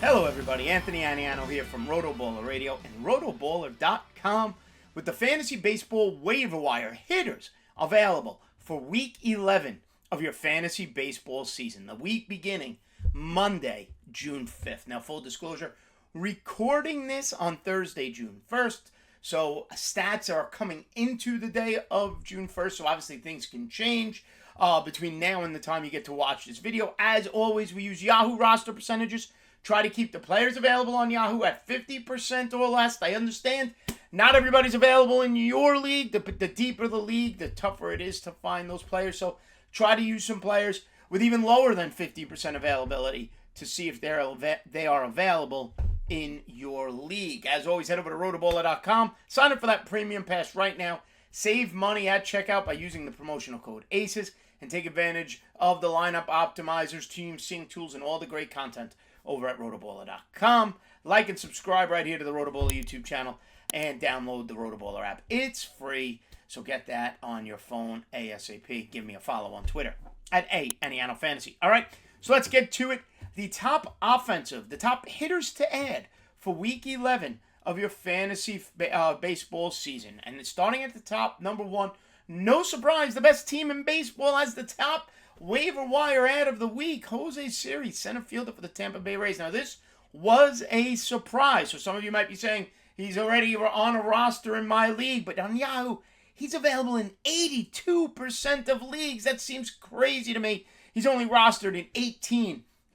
Hello everybody, Anthony Aniano here from RotoBaller Radio and rotoballer.com with the Fantasy Baseball Waiver Wire hitters available for Week 11 of your Fantasy Baseball season. The week beginning Monday, June 5th. Now, full disclosure, recording this on Thursday, June 1st, so stats are coming into the day of June 1st, so obviously things can change between now and the time you get to watch this video. As always, we use Yahoo roster percentages. Try to keep the players available on Yahoo at 50% or less. I understand not everybody's available in your league. The deeper the league, the tougher it is to find those players. So try to use some players with even lower than 50% availability to see if they are available in your league. As always, head over to rotoballer.com. Sign up for that premium pass right now. Save money at checkout by using the promotional code ACES and take advantage of the lineup optimizers, team sync tools, and all the great content over at rotoballer.com. Like and subscribe right here to the RotoBaller YouTube channel and download the RotoBaller app. It's free, so get that on your phone ASAP. Give me a follow on Twitter at Aniano Fantasy. All right, so let's get to it. The top hitters to add for Week 11 of your Fantasy Baseball season. And starting at the top, number one, no surprise, the best team in baseball as the top waiver wire ad of the week, Jose Siri, center fielder for the Tampa Bay Rays. Now, this was a surprise. So some of you might be saying he's already on a roster in my league, but on Yahoo, he's available in 82% of leagues. That seems crazy to me. He's only rostered in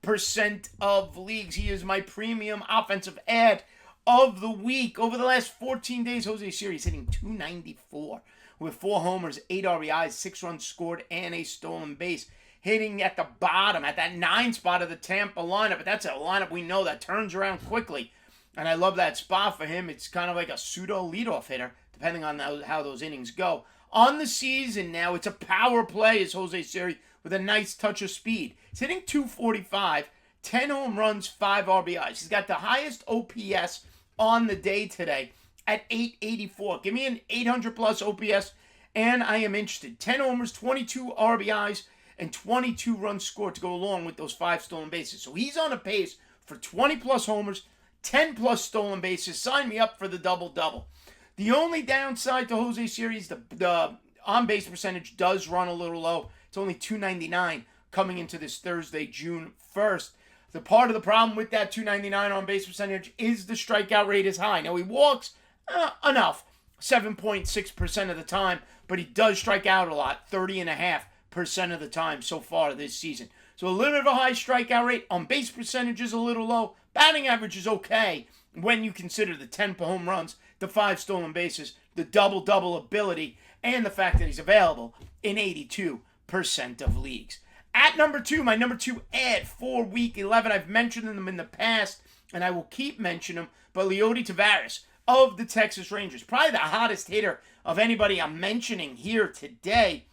18% of leagues. He is my premium offensive ad of the week. Over the last 14 days, Jose Siri is hitting .294. with 4 homers, 8 RBIs, 6 runs scored, and a stolen base. Hitting at the bottom, at that 9 spot of the Tampa lineup. But that's a lineup we know that turns around quickly. And I love that spot for him. It's kind of like a pseudo leadoff hitter, depending on how those innings go. On the season now, it's a power play as Jose Siri with a nice touch of speed. He's hitting .245, 10 home runs, 5 RBIs. He's got the highest OPS on the day today at 884. Give me an 800-plus OPS, and I am interested. 10 homers, 22 RBIs, and 22 runs scored to go along with those 5 stolen bases. So he's on a pace for 20-plus homers, 10-plus stolen bases. Sign me up for the double-double. The only downside to Jose Siri is the on-base percentage does run a little low. It's only .299 coming into this Thursday, June 1st. The part of the problem with that .299 on-base percentage is the strikeout rate is high. Now, he walks enough, 7.6% of the time, but he does strike out a lot, 30.5% of the time so far this season. So a little bit of a high strikeout rate, on base percentage is a little low, batting average is okay when you consider the 10 home runs, the 5 stolen bases, the double-double ability, and the fact that he's available in 82% of leagues. At number 2, my number 2 ad for Week 11, I've mentioned them in the past, and I will keep mentioning them, but Leody Taveras of the Texas Rangers, probably the hottest hitter of anybody I'm mentioning here today.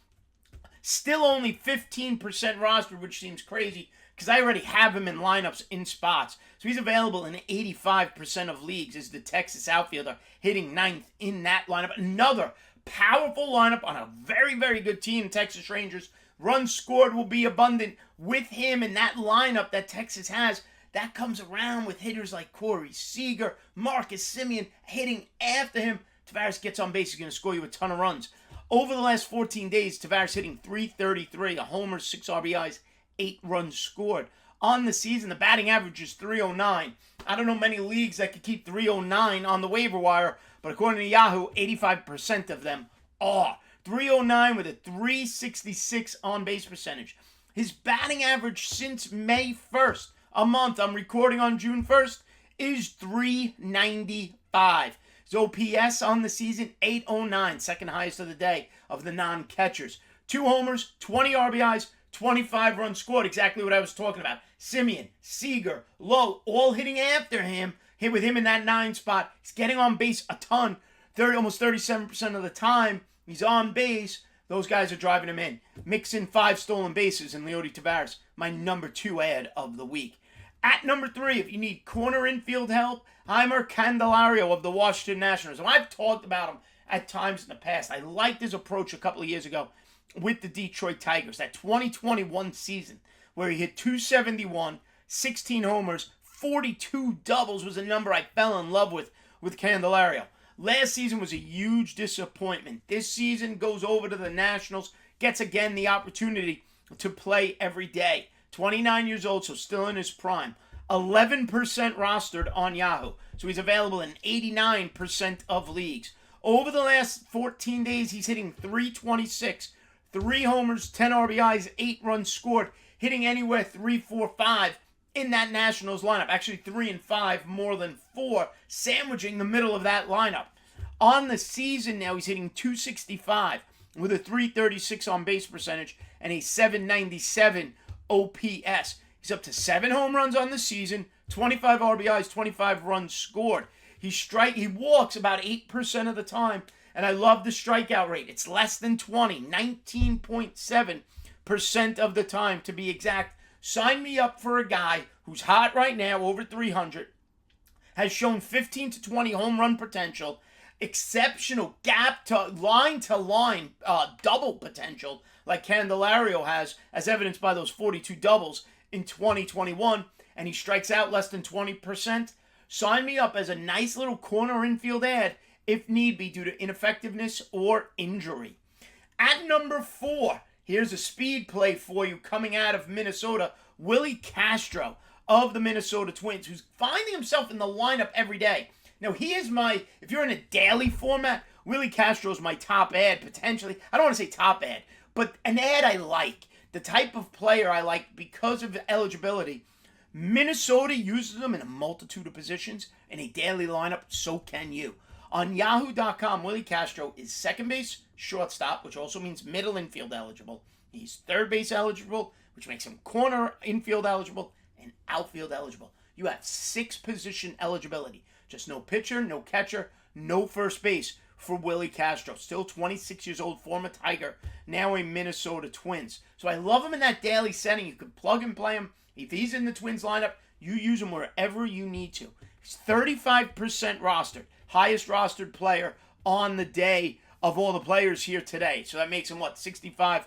Still only 15% rostered, which seems crazy because I already have him in lineups in spots. So he's available in 85% of leagues as the Texas outfielder, hitting 9th in that lineup. Another powerful lineup on a very, very good team, Texas Rangers. Runs scored will be abundant with him in that lineup that Texas has. That comes around with hitters like Corey Seager, Marcus Semien hitting after him. Taveras gets on base, he's going to score you a ton of runs. Over the last 14 days, Taveras hitting .333, a homer, 6 RBIs, 8 runs scored. On the season, the batting average is .309. I don't know many leagues that could keep .309 on the waiver wire, but according to Yahoo, 85% of them are. .309 with a .366 on-base percentage. His batting average since May 1st, a month, I'm recording on June 1st, is .395. His OPS on the season, .809, second highest of the day of the non-catchers. 2 homers, 20 RBIs, 25 runs scored, exactly what I was talking about. Semien, Seager, Lowe, all hitting after him, hit with him in that 9 spot. He's getting on base a ton, almost 37% of the time. He's on base. Those guys are driving him in. Mix in 5 stolen bases in Leody Taveras, my number 2 ad of the week. At number 3, if you need corner infield help, Heimer Candelario of the Washington Nationals. And I've talked about him at times in the past. I liked his approach a couple of years ago with the Detroit Tigers, that 2021 season where he hit .271, 16 homers, 42 doubles was a number I fell in love with Candelario. Last season was a huge disappointment. This season goes over to the Nationals, gets again the opportunity to play every day. 29 years old, so still in his prime. 11% rostered on Yahoo, so he's available in 89% of leagues. Over the last 14 days, he's hitting .326, 3 homers, 10 RBIs, 8 runs scored, hitting anywhere 3, 4, 5 in that Nationals lineup. Actually, 3 and 5 more than 4, sandwiching the middle of that lineup. On the season now, he's hitting .265 with a .336 on base percentage and a .797 OPS. He's up to 7 home runs on the season, 25 RBIs, 25 runs scored. He walks about 8% of the time, and I love the strikeout rate. It's less than 20, 19.7% of the time to be exact. Sign me up for a guy who's hot right now, over 300, has shown 15 to 20 home run potential, exceptional gap to line double potential like Candelario has, as evidenced by those 42 doubles in 2021, and he strikes out less than 20%. Sign me up as a nice little corner infield ad if need be due to ineffectiveness or injury. At number 4, here's a speed play for you coming out of Minnesota. Willie Castro of the Minnesota Twins, who's finding himself in the lineup every day. Now, he is if you're in a daily format, Willie Castro is my top ad, potentially. I don't want to say top ad, but an ad I like. The type of player I like because of eligibility. Minnesota uses them in a multitude of positions. In a daily lineup, so can you. On Yahoo.com, Willie Castro is second base, shortstop, which also means middle infield eligible. He's third base eligible, which makes him corner infield eligible, and outfield eligible. You have 6 position eligibility. Just no pitcher, no catcher, no first base for Willie Castro. Still 26 years old, former Tiger, now a Minnesota Twins. So I love him in that daily setting. You can plug and play him. If he's in the Twins lineup, you use him wherever you need to. He's 35% rostered. Highest rostered player on the day of all the players here today. So that makes him, 65%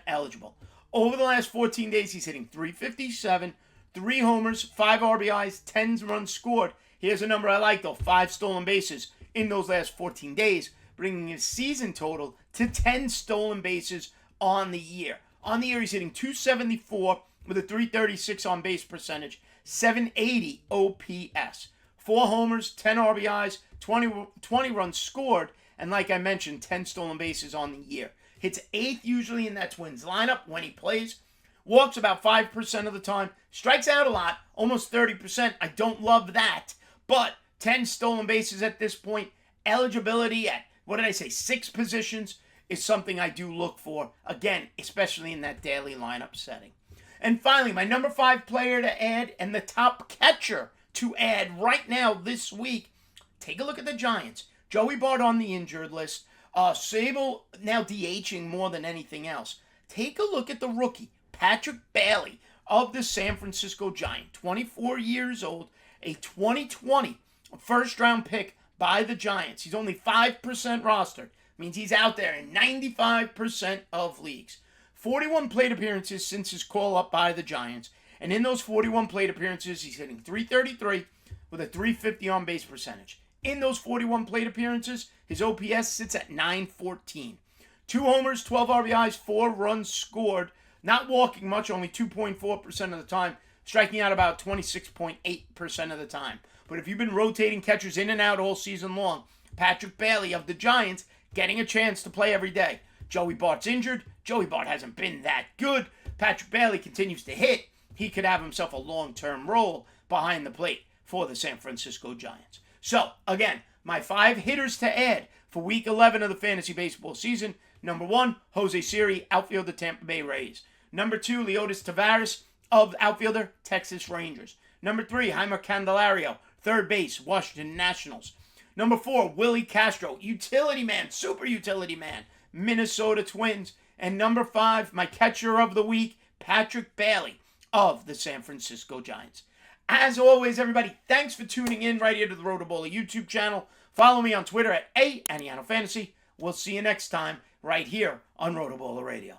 eligible. Over the last 14 days, he's hitting .357, 3 homers, 5 RBIs, 10 runs scored. Here's a number I like, though. 5 stolen bases in those last 14 days, bringing his season total to 10 stolen bases on the year. On the year, he's hitting .274 with a .336 on base percentage, 780 OPS. 4 homers, 10 RBIs, 20 runs scored, and like I mentioned, 10 stolen bases on the year. Hits 8th usually in that Twins lineup when he plays. Walks about 5% of the time. Strikes out a lot, almost 30%. I don't love that. But 10 stolen bases at this point. Eligibility at, 6 positions is something I do look for. Again, especially in that daily lineup setting. And finally, my number 5 player to add and the top catcher to add right now this week. Take a look at the Giants. Joey Bart on the injured list. Sable now DHing more than anything else. Take a look at the rookie, Patrick Bailey of the San Francisco Giants. 24 years old, a 2020 first-round pick by the Giants. He's only 5% rostered. Means he's out there in 95% of leagues. 41 plate appearances since his call-up by the Giants. And in those 41 plate appearances, he's hitting .333 with a .350 on-base percentage. In those 41 plate appearances, his OPS sits at .914. 2 homers, 12 RBIs, 4 runs scored. Not walking much, only 2.4% of the time. Striking out about 26.8% of the time. But if you've been rotating catchers in and out all season long, Patrick Bailey of the Giants getting a chance to play every day. Joey Bart's injured. Joey Bart hasn't been that good. Patrick Bailey continues to hit. He could have himself a long-term role behind the plate for the San Francisco Giants. So, again, my 5 hitters to add for Week 11 of the fantasy baseball season. Number 1, Jose Siri, outfielder, Tampa Bay Rays. Number 2, Leodis Taveras, outfielder, Texas Rangers. Number 3, Jeimer Candelario, third base, Washington Nationals. Number 4, Willie Castro, utility man, super utility man, Minnesota Twins. And number 5, my catcher of the week, Patrick Bailey of the San Francisco Giants. As always, everybody, thanks for tuning in right here to the RotoBaller YouTube channel. Follow me on Twitter at @Aniano Fantasy. We'll see you next time right here on RotoBaller Radio.